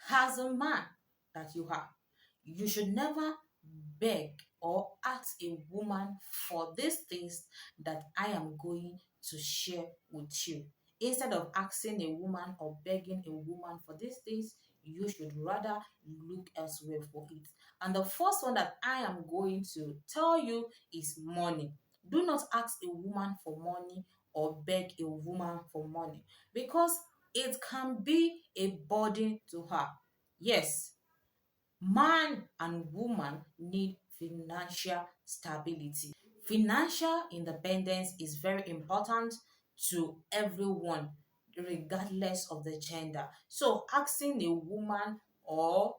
As a man that you are, you should never beg or ask a woman for these things that I am going to share with you. Instead of asking a woman or begging a woman for these things, you should rather look elsewhere for it. And the first one that I am going to tell you is money. Do not ask a woman for money or beg a woman for money, because it can be a burden to her. Yes, man and woman need financial stability. Financial independence is very important to everyone, regardless of the gender. So, asking a woman or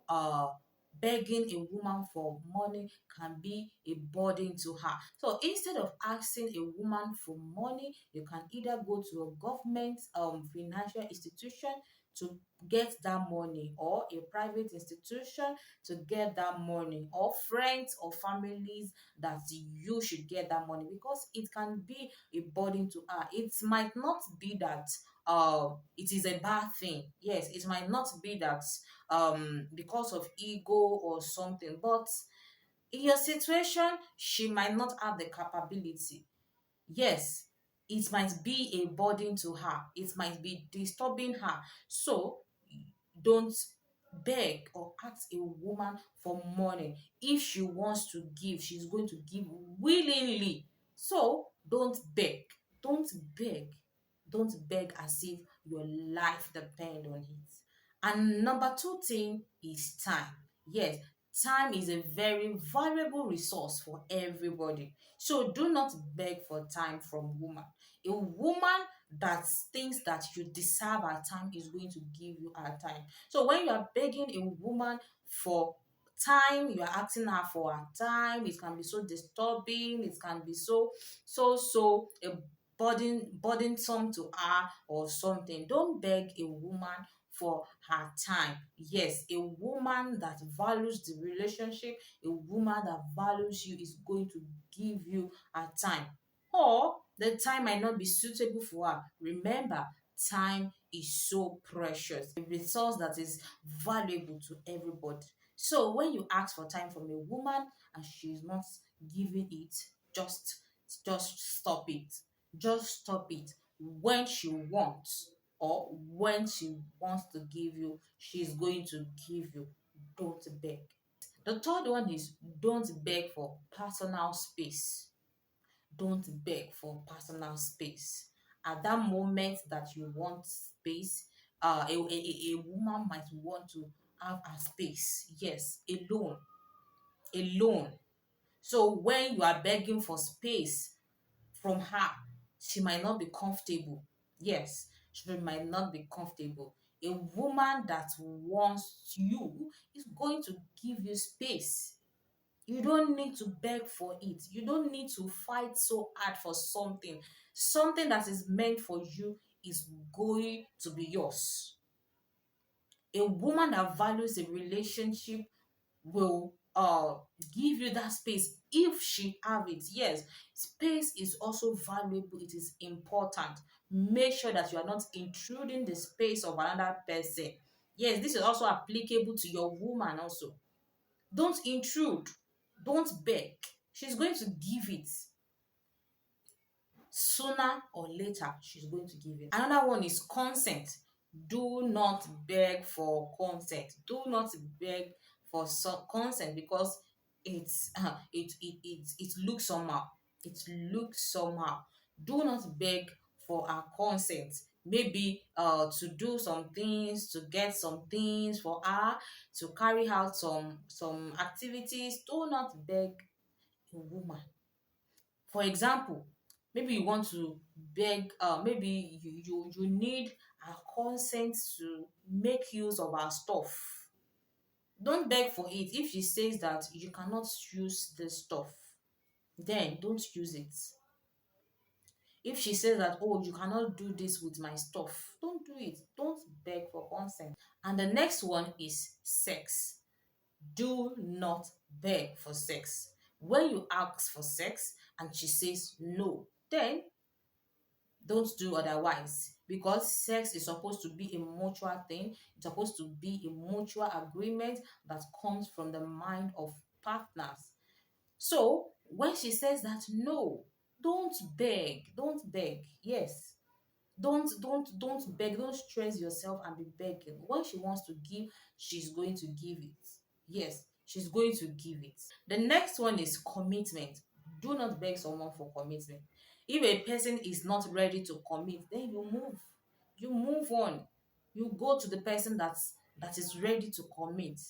begging a woman for money can be a burden to her. So, instead of asking a woman for money, you can either go to a government financial institution to get that money, or a private institution to get that money, or friends or families that you should get that money, because it can be a burden to her. It might not be that it is a bad thing. Yes, it might not be that because of ego or something, but in your situation she might not have the capability. Yes, it might be a burden to her, it might be disturbing her. So don't beg or ask a woman for money. If she wants to give, she's going to give willingly. So don't beg don't beg as if your life depend on it. And number two thing is time. Yes, time is a very valuable resource for everybody. So do not beg for time from woman. A woman that thinks that you deserve her time is going to give you her time. So when you are begging a woman for time, you are asking her for her time, it can be so disturbing, it can be so a burdensome to her or something. Don't beg a woman for her time. Yes, a woman that values the relationship, a woman that values you is going to give you her time. Or the time might not be suitable for her. Remember, time is so precious, a resource that is valuable to everybody. So when you ask for time from a woman and she's not giving it, just stop it. Just stop it. When she wants, or when she wants to give you, she's going to give you. Don't beg. The third one is don't beg for personal space. Don't beg for personal space. At that moment that you want space, a woman might want to have a space. Yes, alone. Alone. So when you are begging for space from her, she might not be comfortable. Yes, she might not be comfortable. A woman that wants you is going to give you space. You don't need to beg for it. You don't need to fight so hard for something. Something that is meant for you is going to be yours. A woman that values a relationship will give you that space if she have it. Yes, space is also valuable, it is important. Make sure that you are not intruding the space of another person. Yes, this is also applicable to your woman also. Don't intrude, don't beg. She's going to give it. Sooner or later she's going to give it. Another one is consent. Do not beg for consent. Do not beg for some consent, because it's it looks somehow. It looks somehow. Do not beg for our consent. Maybe to do some things, to get some things for her, to carry out some activities. Do not beg a woman. For example, maybe you want to beg, maybe you need her consent to make use of her stuff. Don't beg for it. If she says that you cannot use this stuff, then don't use it. If she says that, oh, you cannot do this with my stuff, don't do it. Don't beg for consent. And the next one is sex. Do not beg for sex. When you ask for sex and she says no, then don't do otherwise. because sex is supposed to be a mutual thing. It's supposed to be a mutual agreement that comes from the mind of partners. So when she says that, no, don't beg. Yes, don't beg, don't stress yourself and be begging. When she wants to give, she's going to give it. Yes, she's going to give it. The next one is commitment. Do not beg someone for commitment. If a person is not ready to commit, then you move on. You go to the person that is ready to commit.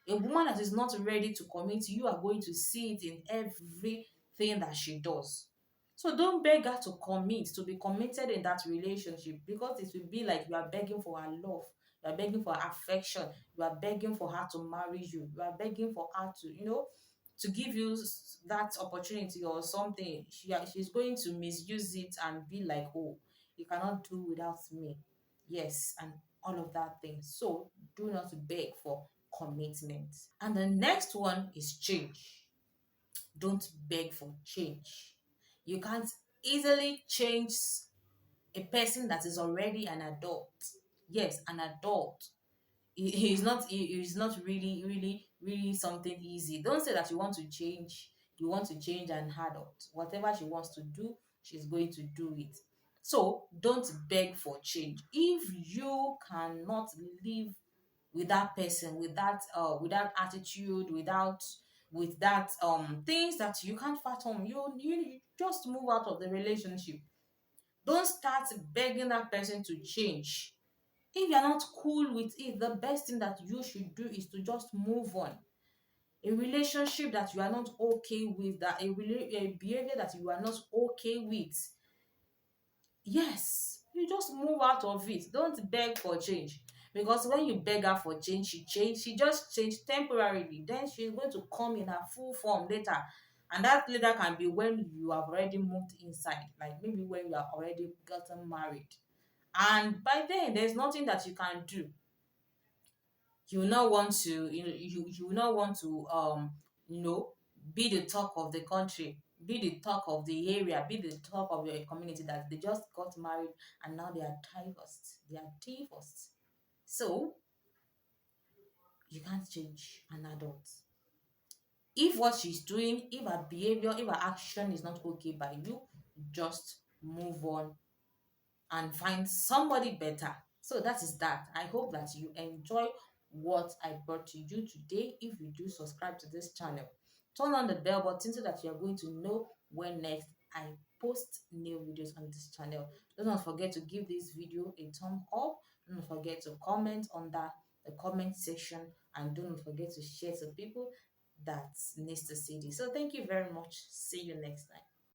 A woman that is not ready to commit, you are going to see it in everything that she does. So don't beg her to commit, to be committed in that relationship, because it will be like you are begging for her love, you are begging for her affection, you are begging for her to marry you, you are begging for her to, to give you that opportunity or something. She's going to misuse it and be like, oh, you cannot do without me. Yes, and all of that thing. So do not beg for commitment. And the next one is change. Don't beg for change. You can't easily change a person that is already an adult. Yes, an adult. He's not really something easy. Don't say that you want to change an adult. Whatever she wants to do, she's going to do it. So don't beg for change. If you cannot live with that person, with that attitude, with that things that you can't fathom, you just move out of the relationship. Don't start begging that person to change. If you're not cool with it, the best thing that you should do is to just move on. A relationship that you are not okay with, a behavior that you are not okay with, yes, you just move out of it. Don't beg for change. Because when you beg her for change, she just changed temporarily. Then she's going to come in her full form later. And that later can be when you have already moved inside, like maybe when you have already gotten married. And by then, there's nothing that you can do. You will not want to, you will not want to you know be the talk of the country, be the talk of the area, be the talk of your community, that they just got married and now they are divorced. So you can't change an adult. If what she's doing, if her behavior, if her action is not okay by you, just move on and find somebody better. So that is that. I hope that you enjoy what I brought to you today. If you do, subscribe to this channel. Turn on the bell button so that you are going to know when next I post new videos on this channel. Do not forget to give this video a thumb up. Do not forget to comment under the comment section, and do not forget to share to people that needs to see this. So thank you very much. See you next time.